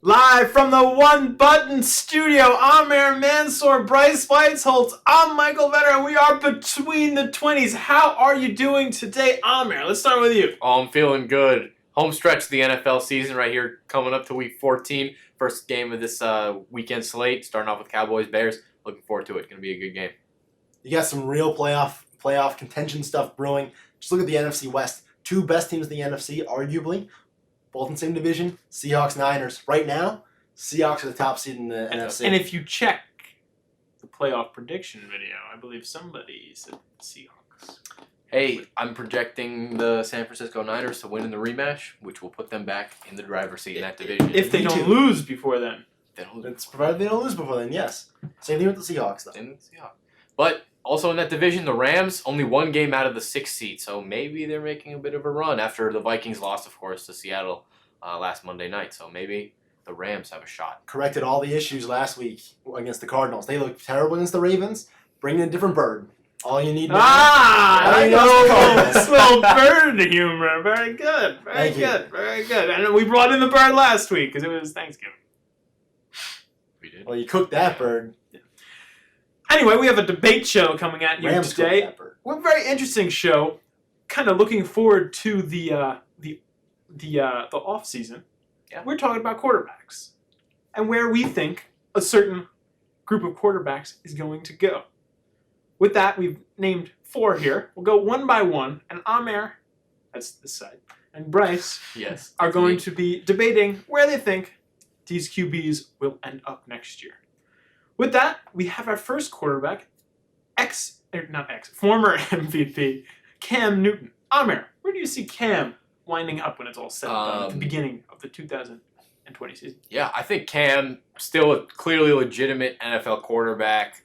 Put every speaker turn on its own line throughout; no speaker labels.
Live from the One Button Studio, I'm Aaron Mansour, Bryce Weitholtz, I'm Michael Vetter, and we are between the 20s. How are you doing today, Amir? Let's start with you.
Oh, I'm feeling good. Home stretch of the NFL season right here, coming up to week 14. First game of this weekend slate, starting off with Cowboys-Bears. Looking forward to it. Going to be a good game.
You got some real playoff contention stuff brewing. Just look at the NFC West. Two best teams in the NFC, arguably. Both in the same division, Seahawks, Niners. Right now, Seahawks are the top seed in the NFC.
And if you check the playoff prediction video, I believe somebody said Seahawks.
Hey, I'm projecting the San Francisco Niners to win in the rematch, which will put them back in the driver's seat in that division.
If they don't lose before then.
It's provided they don't lose before then, yes. Same thing with the Seahawks, though.
But also in that division, the Rams, only one game out of the 6th seed, so maybe they're making a bit of a run after the Vikings lost, of course, to Seattle last Monday night. So maybe the Rams have a shot.
Corrected all the issues last week against the Cardinals. They looked terrible against the Ravens. Bring in a different bird. All you need.
I know. Little bird humor. Very good. Very good. And we brought in the bird last week because it was Thanksgiving.
We did.
Well, you cooked that bird.
Anyway, we have a debate show coming at you today. We're a very interesting show. Kind of looking forward to the off season.
Yeah.
We're talking about quarterbacks and where we think a certain group of quarterbacks is going to go. With that, we've named 4 here. We'll go one by one, and Amir, that's this side, and Bryce are going to be debating where they think these QBs will end up next year. With that, we have our first quarterback, former MVP, Cam Newton. Amir, where do you see Cam winding up when it's all said and done at the beginning of the 2020 season?
Yeah, I think Cam, still a clearly legitimate NFL quarterback.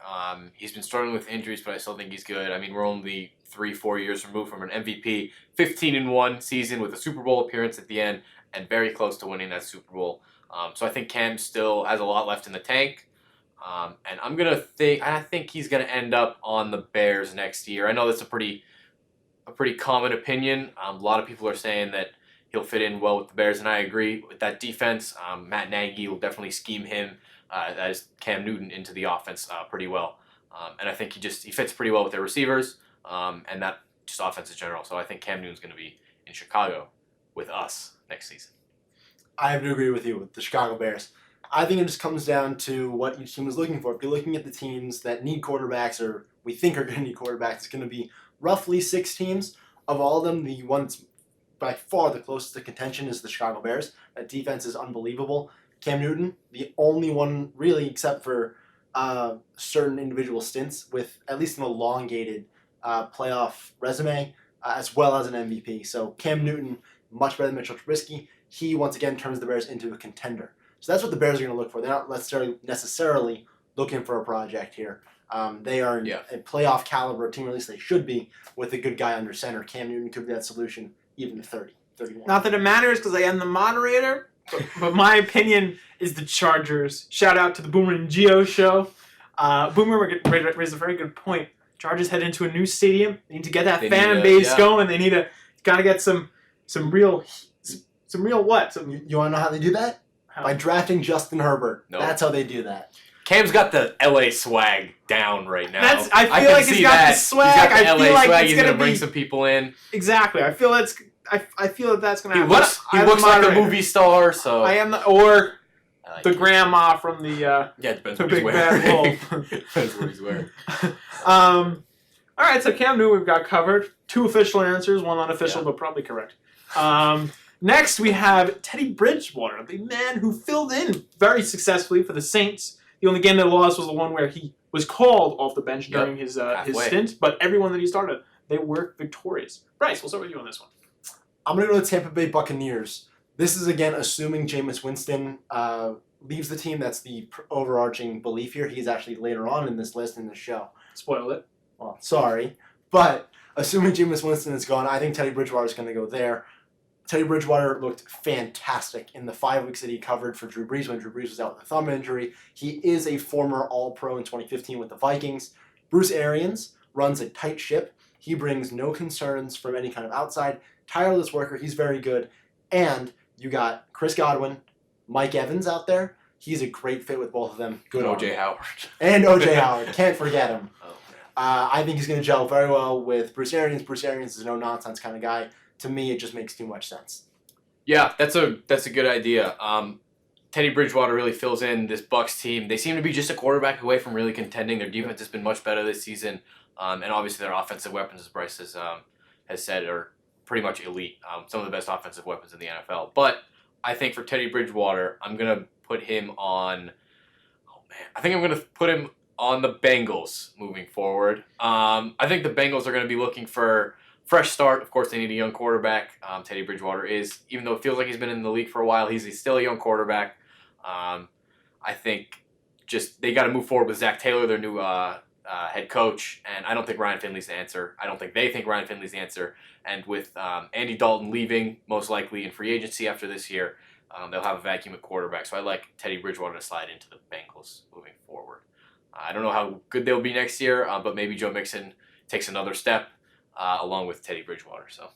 He's been struggling with injuries, but I still think he's good. I mean, we're only 3-4 years removed from an MVP, 15-1 season with a Super Bowl appearance at the end, and very close to winning that Super Bowl. So I think Cam still has a lot left in the tank. And I think he's going to end up on the Bears next year. I know that's a pretty common opinion. A lot of people are saying that he'll fit in well with the Bears, and I agree with that defense. Matt Nagy will definitely scheme him as Cam Newton into the offense pretty well. And I think he fits pretty well with their receivers and that just offense in general. So I think Cam Newton's going to be in Chicago with us next season.
I have to agree with you with the Chicago Bears. I think it just comes down to what each team is looking for. If you're looking at the teams that need quarterbacks or we think are going to need quarterbacks, it's going to be roughly 6 teams. Of all of them, the one that's by far the closest to contention is the Chicago Bears. That defense is unbelievable. Cam Newton, the only one really, except for certain individual stints with at least an elongated playoff resume, as well as an MVP. So Cam Newton, much better than Mitchell Trubisky. He, once again, turns the Bears into a contender. So that's what the Bears are going to look for. They're not necessarily looking for a project here. They are a playoff caliber team, or at least they should be, with a good guy under center. Cam Newton could be that solution even to 30, 31.
Not that it matters because I am the moderator, but my opinion is the Chargers. Shout out to the Boomer and Geo show. Boomer raised a very good point. Chargers head into a new stadium. They need to get that fan base going. They need to get some real what?
You want to know how they do that? By drafting Justin Herbert. Nope. That's how they do that.
Cam's got the LA swag down right now.
I feel like he's got the swag.
He's got the LA swag. He's gonna bring some people in.
Exactly. I feel that's gonna happen.
He looks like a movie star. So
I am the grandma from the
depends
the
what
Big Bad Wolf.
Depends what he's wearing.
All right, so Cam Newton we've got covered. 2 official answers, 1 unofficial, but probably correct. Next, we have Teddy Bridgewater, the man who filled in very successfully for the Saints. The only game they lost was the one where he was called off the bench during his stint, but everyone that he started, they were victorious. Bryce, we'll start with you on this one.
I'm going to go to Tampa Bay Buccaneers. This is, again, assuming Jameis Winston leaves the team. That's the overarching belief here. He's actually later on in this list in the show.
Spoiled it.
Well, sorry. But assuming Jameis Winston is gone, I think Teddy Bridgewater is going to go there. Teddy Bridgewater looked fantastic in the 5 weeks that he covered for Drew Brees when Drew Brees was out with a thumb injury. He is a former All-Pro in 2015 with the Vikings. Bruce Arians runs a tight ship. He brings no concerns from any kind of outside. Tireless worker. He's very good. And you got Chris Godwin, Mike Evans out there. He's a great fit with both of them. Good
O.J. Howard.
And O.J. Howard. Can't forget him.
Oh, man.
I think he's going to gel very well with Bruce Arians. Bruce Arians is a no-nonsense kind of guy. To me, it just makes too much sense.
Yeah, that's a good idea. Teddy Bridgewater really fills in this Bucs team. They seem to be just a quarterback away from really contending. Their defense has been much better this season, and obviously their offensive weapons, as Bryce has said, are pretty much elite. Some of the best offensive weapons in the NFL. But I think for Teddy Bridgewater, I'm gonna put him on. Oh man, I think I'm gonna put him on the Bengals moving forward. I think the Bengals are gonna be looking for fresh start. Of course, they need a young quarterback. Teddy Bridgewater is, even though it feels like he's been in the league for a while, he's still a young quarterback. I think just they got to move forward with Zach Taylor, their new head coach, and I don't think Ryan Finley's the answer. I don't think they think Ryan Finley's the answer. And with Andy Dalton leaving, most likely in free agency after this year, they'll have a vacuum at quarterback. So I like Teddy Bridgewater to slide into the Bengals moving forward. I don't know how good they'll be next year, but maybe Joe Mixon takes another step along with Teddy Bridgewater. So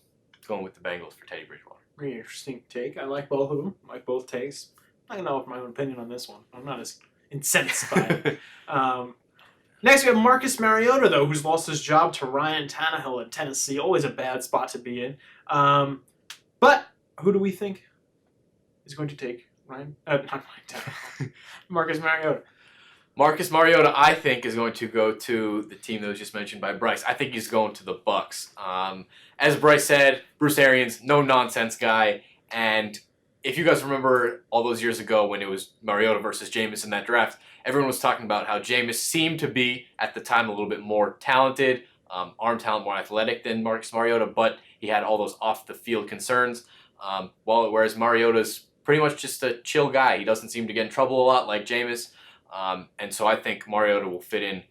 going with the Bengals for Teddy Bridgewater.
Very interesting take. I like both of them. I like both takes. I don't know if my own opinion on this one. I'm not as incensed by it. Next, we have Marcus Mariota, though, who's lost his job to Ryan Tannehill in Tennessee. Always a bad spot to be in. But who do we think is going to take Ryan? Not Ryan Tannehill. Marcus Mariota.
Marcus Mariota, I think, is going to go to the team that was just mentioned by Bryce. I think he's going to the Bucs. As Bryce said, Bruce Arians, no-nonsense guy. And if you guys remember all those years ago when it was Mariota versus Jameis in that draft, everyone was talking about how Jameis seemed to be, at the time, a little bit more talented, arm talent, more athletic than Marcus Mariota, but he had all those off-the-field concerns. Whereas Mariota's pretty much just a chill guy. He doesn't seem to get in trouble a lot like Jameis. And so I think Mariota will fit in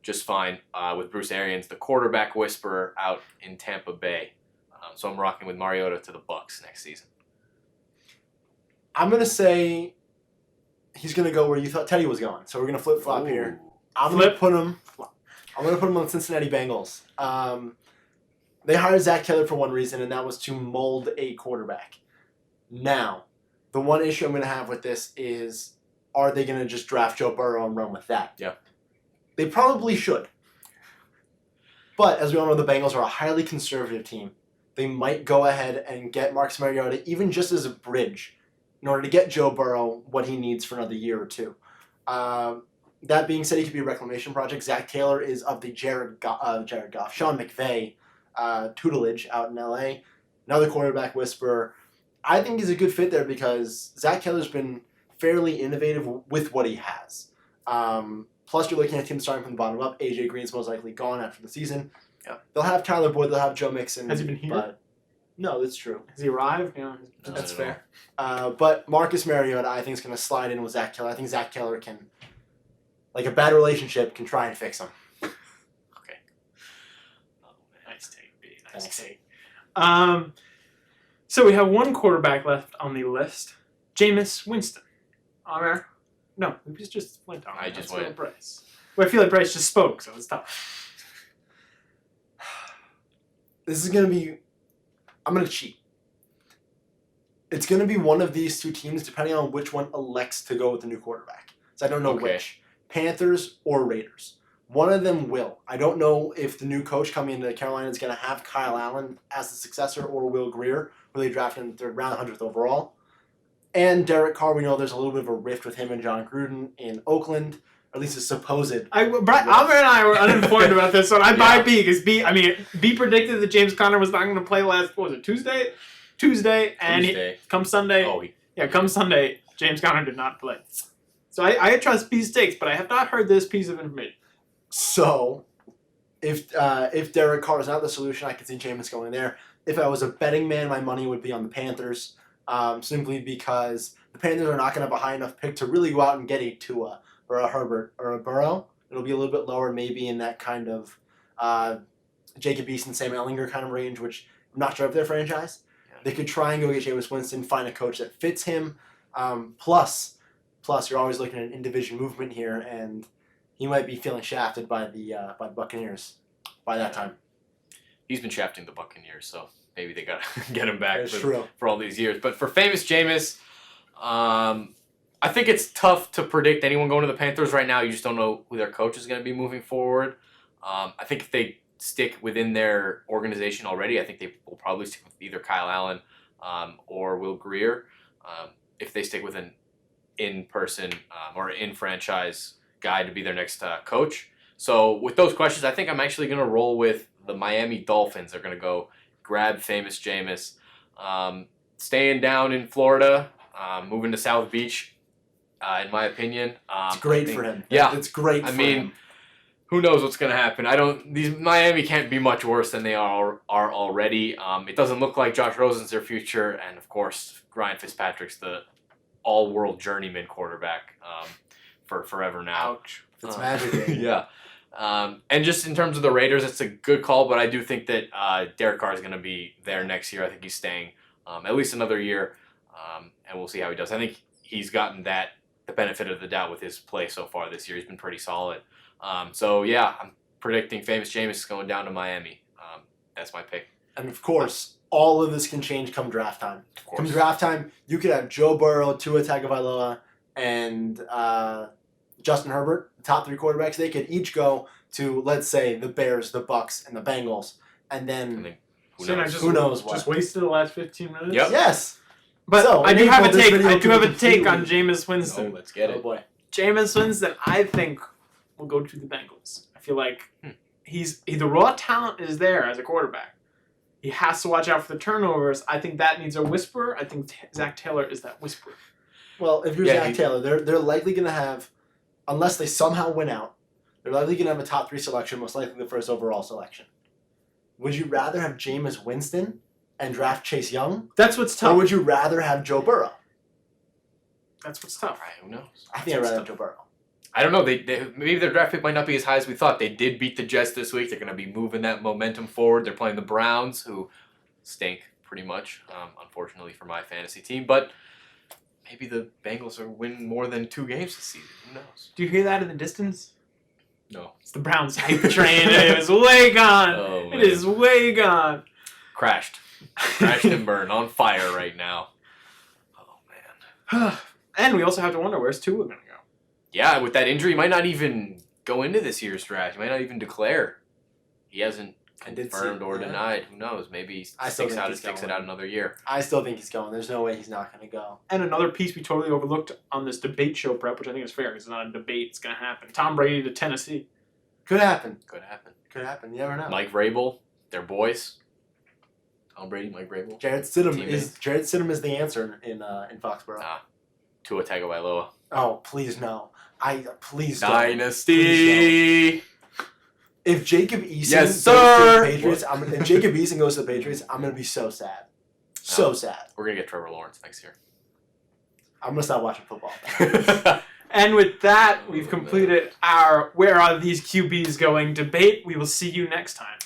just fine with Bruce Arians, the quarterback whisperer out in Tampa Bay. So I'm rocking with Mariota to the Bucs next season.
I'm going to say he's going to go where you thought Teddy was going. So we're going to flip-flop here. I'm going to put him on the Cincinnati Bengals. They hired Zach Taylor for one reason, and that was to mold a quarterback. Now, the one issue I'm going to have with this is, are they going to just draft Joe Burrow and run with that?
Yeah.
They probably should. But as we all know, the Bengals are a highly conservative team. They might go ahead and get Marcus Mariota, even just as a bridge, in order to get Joe Burrow what he needs for another year or two. That being said, he could be a reclamation project. Zach Taylor is of the Sean McVay tutelage out in LA. Another quarterback whisperer. I think he's a good fit there because Zach Taylor's been fairly innovative with what he has. Plus, you're looking at teams starting from the bottom up. AJ Green's most likely gone after the season.
Yeah.
They'll have Tyler Boyd. They'll have Joe Mixon.
Has he been here?
But no, that's true.
Has he arrived? Yeah,
No,
that's
I don't
fair.
But Marcus Mariota, I think, is going to slide in with Zach Taylor. I think Zach Taylor can, like a bad relationship, can try and fix him.
Okay. Oh, man.
Nice take, B. Nice
Thanks.
take. So we have one quarterback left on the list. Jameis Winston. Amir? No, it just went on.
I just
Let's
went.
go with Bryce. Well, I feel like Bryce just spoke, so it's tough.
This is going to be... I'm going to cheat. It's going to be one of these two teams, depending on which one elects to go with the new quarterback. So I don't know which. Panthers or Raiders. One of them will. I don't know if the new coach coming into Carolina is going to have Kyle Allen as the successor or Will Grier, who they drafted in the third round, 100th overall. And Derek Carr, we know there's a little bit of a rift with him and John Gruden in Oakland, or at least a supposed.
Amir and I were uninformed about this one. I buy B because B predicted that James Conner was not going to play Tuesday? Tuesday, and come Sunday. Come Sunday, James Conner did not play. So I trust B's takes, but I have not heard this piece of information.
So, if Derek Carr is not the solution, I could see Jameis going there. If I was a betting man, my money would be on the Panthers, simply because the Panthers are not going to have a high enough pick to really go out and get a Tua or a Herbert or a Burrow. It'll be a little bit lower, maybe in that kind of Jacob Eason, Sam Ehlinger kind of range, which I'm not sure if they're franchise. Yeah. They could try and go get Jameis Winston, find a coach that fits him. Plus, you're always looking at an in-division movement here, and he might be feeling shafted by the Buccaneers by that time.
He's been shafting the Buccaneers, so maybe they got to get him back
That's true.
For all these years. But for famous Jameis, I think it's tough to predict anyone going to the Panthers right now. You just don't know who their coach is going to be moving forward. I think if they stick within their organization already, I think they will probably stick with either Kyle Allen or Will Grier. If they stick with an in-person or in-franchise guy to be their next coach. So with those questions, I think I'm actually going to roll with the Miami Dolphins. They're going to go grab famous Jameis. Staying down in Florida, moving to South Beach, in my opinion.
It's great for him.
Yeah.
It's great for him.
Who knows what's going to happen? These Miami can't be much worse than they are already. It doesn't look like Josh Rosen's their future, and of course Ryan Fitzpatrick's the all-world journeyman quarterback for forever now.
Ouch. It's magic.
Yeah. And just in terms of the Raiders, it's a good call, but I do think that Derek Carr is going to be there next year. I think he's staying at least another year, and we'll see how he does. I think he's gotten the benefit of the doubt with his play so far this year. He's been pretty solid. So, yeah, I'm predicting famous Jameis is going down to Miami. That's my pick.
And, of course, all of this can change come draft time.
Of course.
Come draft time, you could have Joe Burrow, Tua Tagovailoa, and Justin Herbert, the top 3 quarterbacks. They could each go to, let's say, the Bears, the Bucks, and the Bengals. And then who knows what.
Just wasted the last 15 minutes?
Yep.
Yes.
But
So,
I do
in
have a
April, this
take.
video
I do
could
have
be
a take on
completely-
Jameis Winston.
Oh, let's get
Oh,
it.
boy.
Jameis Winston, I think, will go to the Bengals. I feel like the raw talent is there as a quarterback. He has to watch out for the turnovers. I think that needs a whisperer. I think Zach Taylor is that whisperer.
Well, if you're
Yeah,
Zach Taylor, they're likely going to have, unless they somehow win out, they're likely going to have a top 3 selection, most likely the first overall selection. Would you rather have Jameis Winston and draft Chase Young?
That's what's
Or
tough.
would you rather have Joe Burrow?
That's what's
All
tough.
right, who knows?
I think I'd rather have Joe Burrow.
I don't know. They maybe their draft pick might not be as high as we thought. They did beat the Jets this week. They're going to be moving that momentum forward. They're playing the Browns, who stink pretty much, unfortunately for my fantasy team. But maybe the Bengals are winning more than 2 games this season. Who knows?
Do you hear that in the distance?
No.
It's the Browns hype train. It is way gone.
Oh, man.
It is way gone.
Crashed and burned on fire right now. Oh man.
And we also have to wonder, where's Tua going to go?
Yeah, with that injury, he might not even go into this year's draft. He might not even declare. He hasn't confirmed or denied. Who knows? Maybe he
I still
sticks
think
out
he's
sticks it
going.
out another year.
I still think he's going. There's no way he's not going to go.
And another piece we totally overlooked on this debate show prep, which I think is fair because it's not a debate, it's going to happen. Tom Brady to Tennessee.
Could happen.
Could happen.
Could happen. You never know.
Mike Vrabel, their boys. Tom Brady, Mike Vrabel.
Jared Stidham
Teammate.
is the answer in Foxborough.
Tua Tagovailoa.
Oh, please no. Please don't.
Dynasty.
If Jacob Eason
Yes,
goes
sir.
to the Patriots, if Jacob Eason goes to the Patriots, I'm gonna be so sad. So sad.
We're gonna get Trevor Lawrence next year.
I'm gonna stop watching football.
And with that, we've completed our Where Are These QBs Going debate. We will see you next time.